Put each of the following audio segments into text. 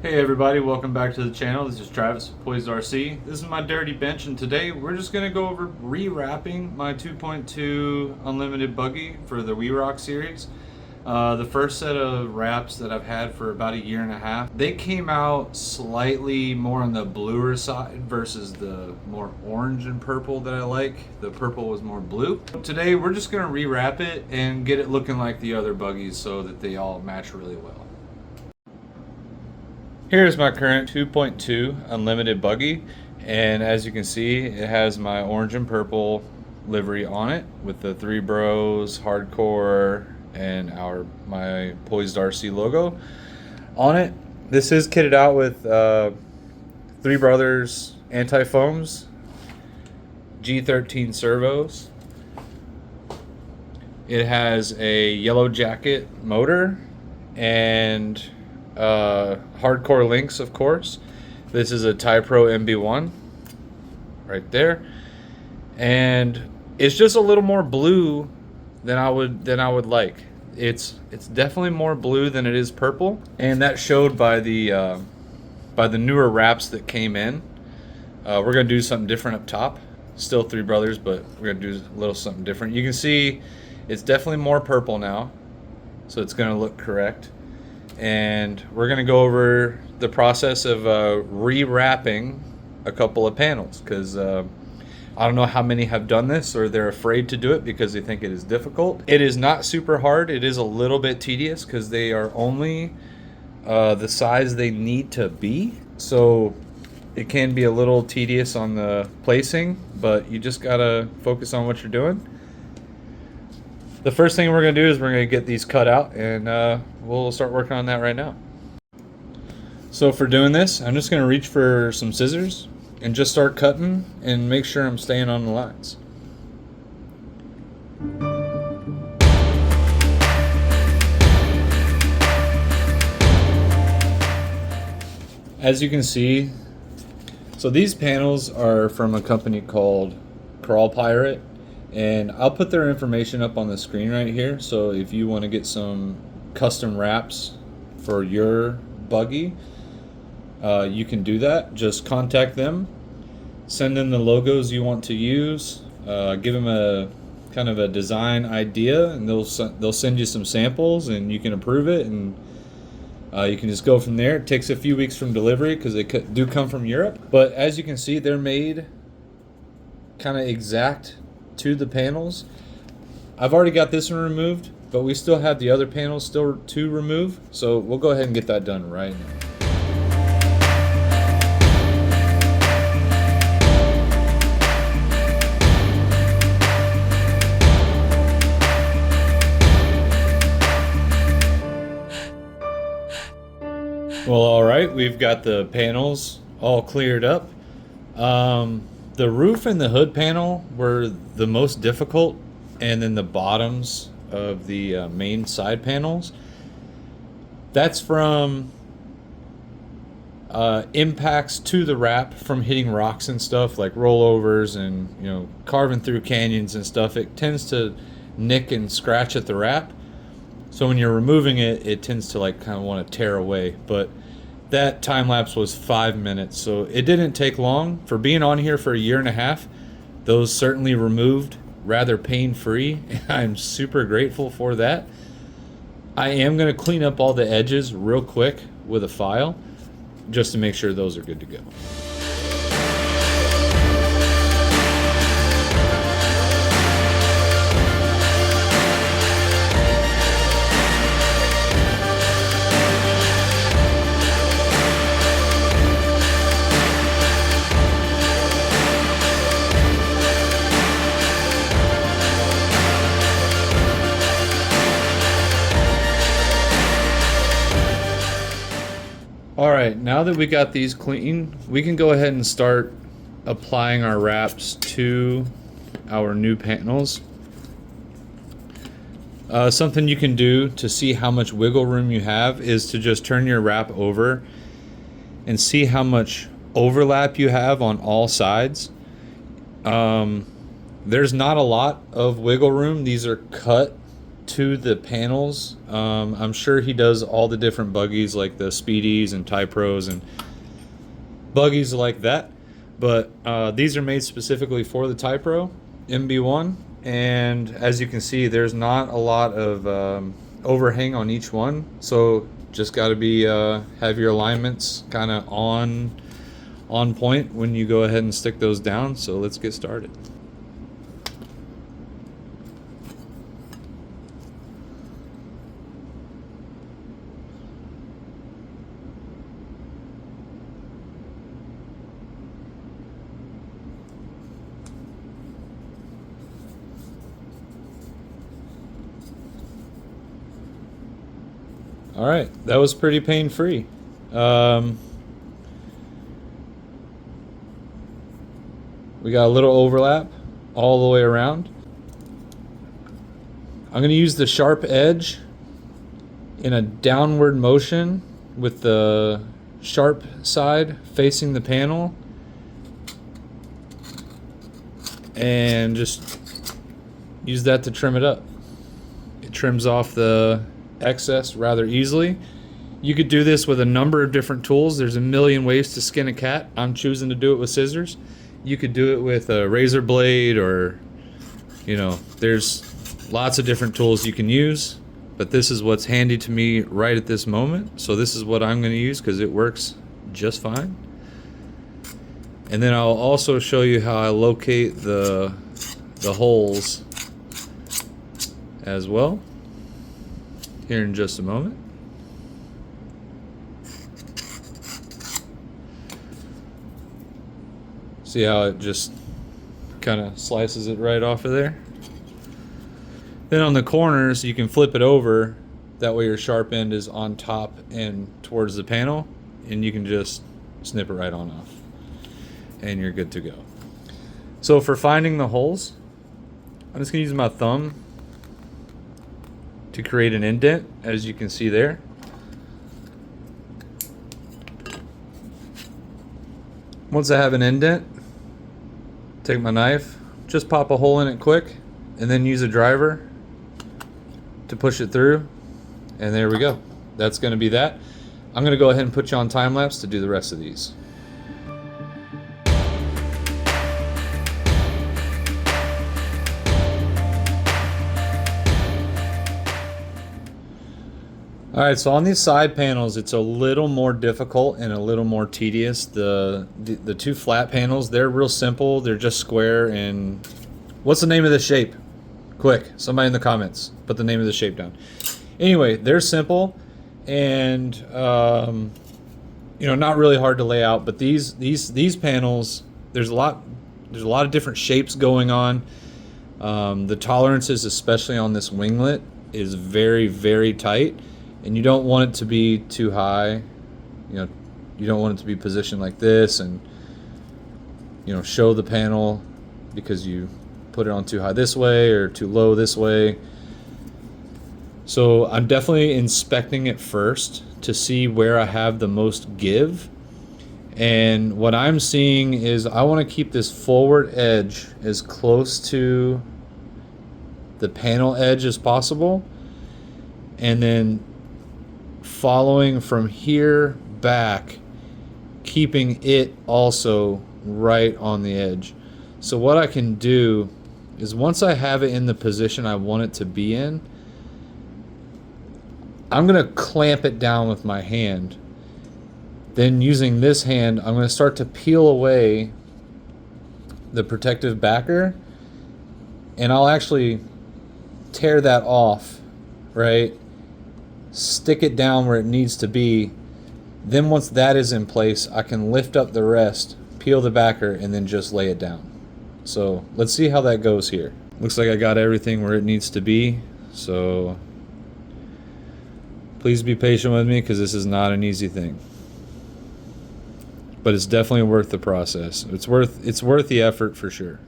Hey everybody, welcome back to the channel. This is Travis with POIZD RC. This is my dirty bench, and today we're just going to go over rewrapping my 2.2 Unlimited buggy for the We Rock series. The first set of wraps that I've had for about a year and a half, they came out slightly more on the bluer side versus the more orange and purple that I like. The purple was more blue. Today we're just going to rewrap it and get it looking like the other buggies so that they all match really well. Here's my current 2.2 Unlimited buggy, and as you can see, it has my orange and purple livery on it with the Three Bros, Hardcore, and my POIZD RC logo on it. This is kitted out with Three Brothers anti-foams, G13 servos. It has a yellow jacket motor and hardcore links, of course. This is a Pro MB1 right there, and it's just a little more blue than I would like. It's definitely more blue than it is purple, and that showed by the newer wraps that came in. We're gonna do something different up top. Still Three Brothers, but we're gonna do a little something different. You can see it's definitely more purple now, so it's gonna look correct. And we're going to go over the process of rewrapping a couple of panels, because I don't know how many have done this or they're afraid to do it because they think it is difficult. It is not super hard. It is a little bit tedious because they are only the size they need to be, so it can be a little tedious on the placing, but you just gotta focus on what you're doing. The first thing we're going to do is we're going to get these cut out, and we'll start working on that right now. So for doing this, I'm just going to reach for some scissors and just start cutting and make sure I'm staying on the lines. As you can see, so these panels are from a company called Crawl Pirate. And I'll put their information up on the screen right here, so if you want to get some custom wraps for your buggy, you can do that. Just contact them, send them the logos you want to use, give them a kind of a design idea, and they'll send you some samples and you can approve it, and you can just go from there. It takes a few weeks from delivery because they do come from Europe, but as you can see, they're made kind of exact to the panels. I've already got this one removed, but we still have the other panels still to remove, so we'll go ahead and get that done right now. Well, alright, we've got the panels all cleared up. The roof and the hood panel were the most difficult, and then the bottoms of the main side panels. That's from impacts to the wrap from hitting rocks and stuff, like rollovers and carving through canyons and stuff. It tends to nick and scratch at the wrap, so when you're removing it, it tends to like kind of want to tear away. But that time lapse was 5 minutes, so it didn't take long. For being on here for a year and a half, those certainly removed rather pain-free, and I'm super grateful for that. I am going to clean up all the edges real quick with a file just to make sure those are good to go. Alright, now that we got these clean, we can go ahead and start applying our wraps to our new panels. Something you can do to see how much wiggle room you have is to just turn your wrap over and see how much overlap you have on all sides. There's not a lot of wiggle room. These are cut to the panels. I'm sure he does all the different buggies like the Speedies and Typros and buggies like that. But these are made specifically for the Typro MB1. And as you can see, there's not a lot of overhang on each one. So just got to be have your alignments kind of on point when you go ahead and stick those down. So let's get started. All right, that was pretty pain-free. We got a little overlap all the way around. I'm going to use the sharp edge in a downward motion with the sharp side facing the panel, and just use that to trim it up. It trims off the excess rather easily. You could do this with a number of different tools. There's a million ways to skin a cat. I'm choosing to do it with scissors. You could do it with a razor blade, or, you know, there's lots of different tools you can use, but this is what's handy to me right at this moment. So this is what I'm going to use because it works just fine. And then I'll also show you how I locate the holes as well here in just a moment. See how it just kind of slices it right off of there? Then on the corners, you can flip it over. That way your sharp end is on top and towards the panel, and you can just snip it right on off. And you're good to go. So for finding the holes, I'm just gonna use my thumb to create an indent, as you can see there. Once I have an indent, take my knife, just pop a hole in it quick, and then use a driver to push it through, and there we go. That's going to be that. I'm going to go ahead and put you on time lapse to do the rest of these. Alright, so on these side panels, it's a little more difficult and a little more tedious. The two flat panels, they're real simple. They're just square. And what's the name of the shape? Quick, somebody in the comments, put the name of the shape down. Anyway, they're simple and you know, not really hard to lay out. But these panels, there's a lot of different shapes going on. The tolerances, especially on this winglet, is very, very tight. And you don't want it to be too high. You know, you don't want it to be positioned like this and, you know, show the panel because you put it on too high this way or too low this way. So I'm definitely inspecting it first to see where I have the most give. And what I'm seeing is I want to keep this forward edge as close to the panel edge as possible. And then following from here back, keeping it also right on the edge. So what I can do is once I have it in the position I want it to be in, I'm going to clamp it down with my hand. Then using this hand, I'm going to start to peel away the protective backer, and I'll actually tear that off, right? Stick it down where it needs to be. Then once that is in place, I can lift up the rest, peel the backer, and then just lay it down. So let's see how that goes here. Looks like I got everything where it needs to be. So please be patient with me because this is not an easy thing. But it's definitely worth the process. It's worth the effort for sure.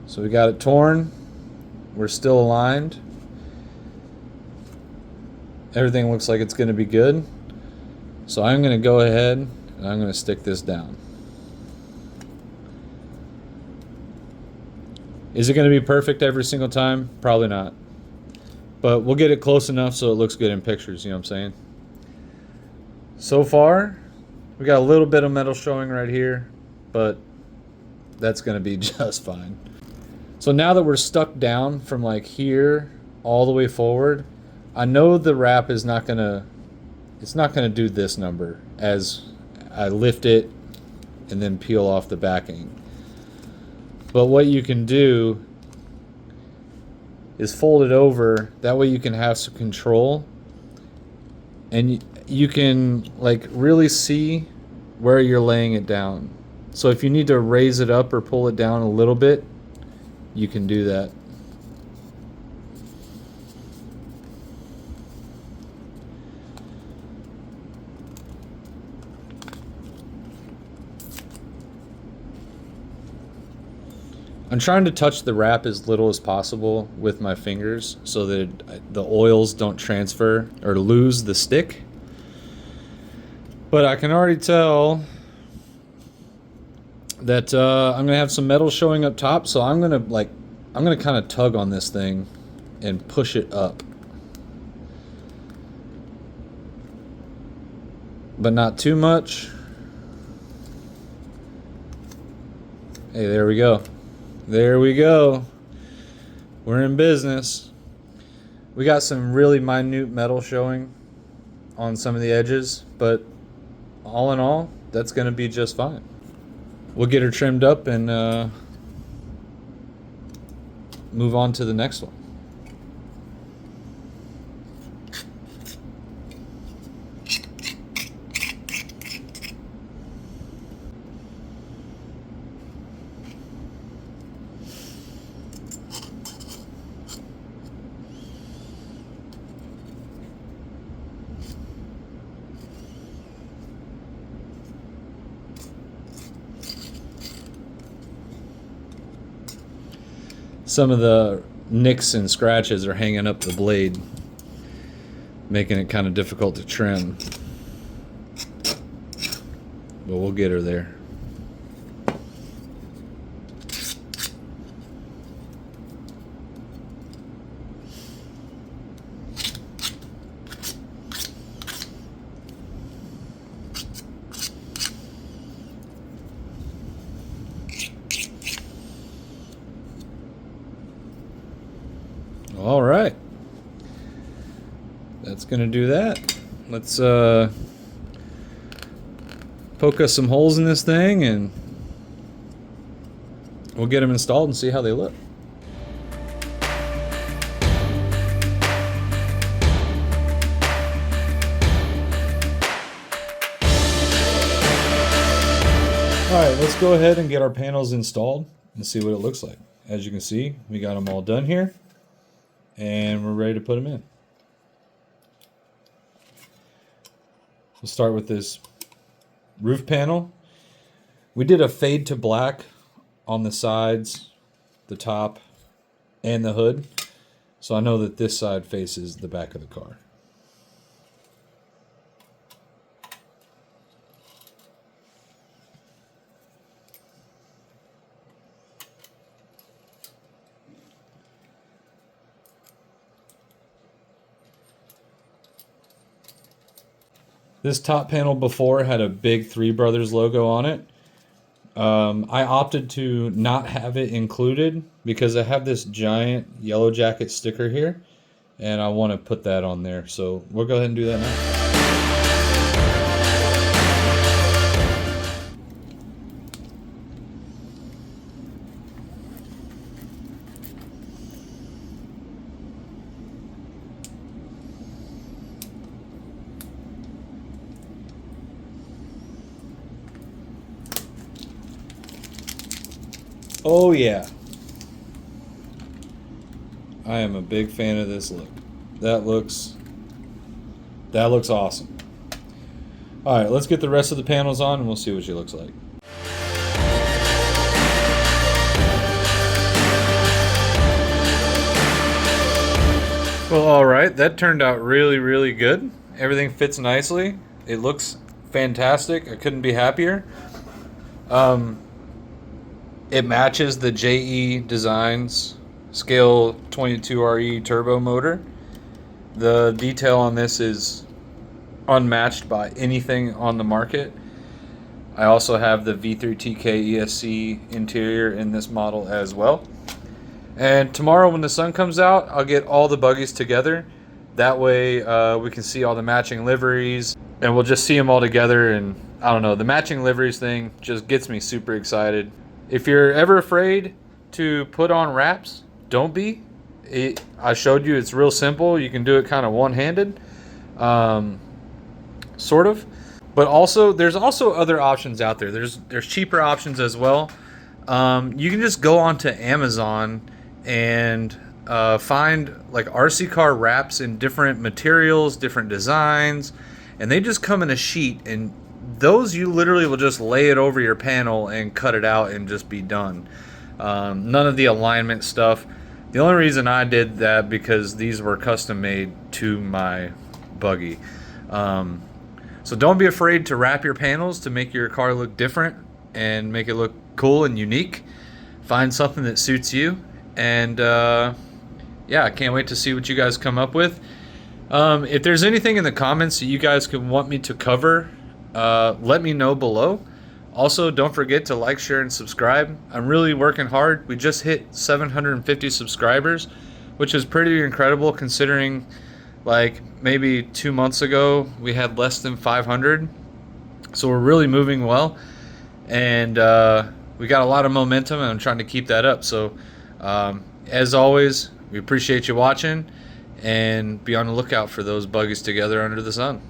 So we got it torn. We're still aligned. Everything looks like it's going to be good. So I'm going to go ahead and I'm going to stick this down. Is it going to be perfect every single time? Probably not. But we'll get it close enough so it looks good in pictures, you know what I'm saying? So far, we got a little bit of metal showing right here, but that's going to be just fine. So now that we're stuck down from like here all the way forward, I know the wrap is not going to, it's not going to do this number as I lift it and then peel off the backing. But what you can do is fold it over. That way you can have some control, and you can like really see where you're laying it down. So if you need to raise it up or pull it down a little bit, you can do that. I'm trying to touch the wrap as little as possible with my fingers so that the oils don't transfer or lose the stick. But I can already tell that I'm gonna have some metal showing up top, so I'm gonna kind of tug on this thing and push it up, but not too much. Hey, there we go. There we go. We're in business. We got some really minute metal showing on some of the edges, but all in all, that's going to be just fine. We'll get her trimmed up and move on to the next one. Some of the nicks and scratches are hanging up the blade, making it kind of difficult to trim. But we'll get her there. All right, that's gonna do that. Let's poke us some holes in this thing and we'll get them installed and see how they look. All right, let's go ahead and get our panels installed and see what it looks like. As you can see, we got them all done here, and we're ready to put them in. We'll start with this roof panel. We did a fade to black on the sides, the top, and the hood. So I know that this side faces the back of the car. This top panel before had a big Three Brothers logo on it. I opted to not have it included because I have this giant Yellow Jacket sticker here, and I want to put that on there. So we'll go ahead and do that now. Oh yeah, I am a big fan of this look. That looks awesome. All right, let's get the rest of the panels on and we'll see what she looks like. Well, all right, that turned out really, really good. Everything fits nicely. It looks fantastic. I couldn't be happier. It matches the JE Designs Scale 22RE turbo motor. The detail on this is unmatched by anything on the market. I also have the V3TK ESC interior in this model as well. And tomorrow when the sun comes out, I'll get all the buggies together. That way we can see all the matching liveries, and we'll just see them all together. And I don't know, the matching liveries thing just gets me super excited. If you're ever afraid to put on wraps, don't be. I showed you it's real simple. You can do it kind of one-handed, sort of. But also, there's also other options out there. There's cheaper options as well. You can just go onto Amazon and find like RC car wraps in different materials, different designs, and they just come in a sheet, and those you literally will just lay it over your panel and cut it out and just be done. None of the alignment stuff. The only reason I did that because these were custom made to my buggy. So don't be afraid to wrap your panels to make your car look different and make it look cool and unique. Find something that suits you, and yeah, I can't wait to see what you guys come up with. If there's anything in the comments that you guys could want me to cover, let me know below. Also, don't forget to like, share, and subscribe. I'm really working hard. We just hit 750 subscribers, which is pretty incredible considering like maybe 2 months ago we had less than 500. So we're really moving well, and we got a lot of momentum, and I'm trying to keep that up. So as always, we appreciate you watching, and be on the lookout for those buggies together under the sun.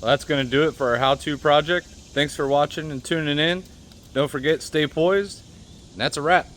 Well, that's going to do it for our how-to project. Thanks for watching and tuning in. Don't forget, stay poised. And that's a wrap.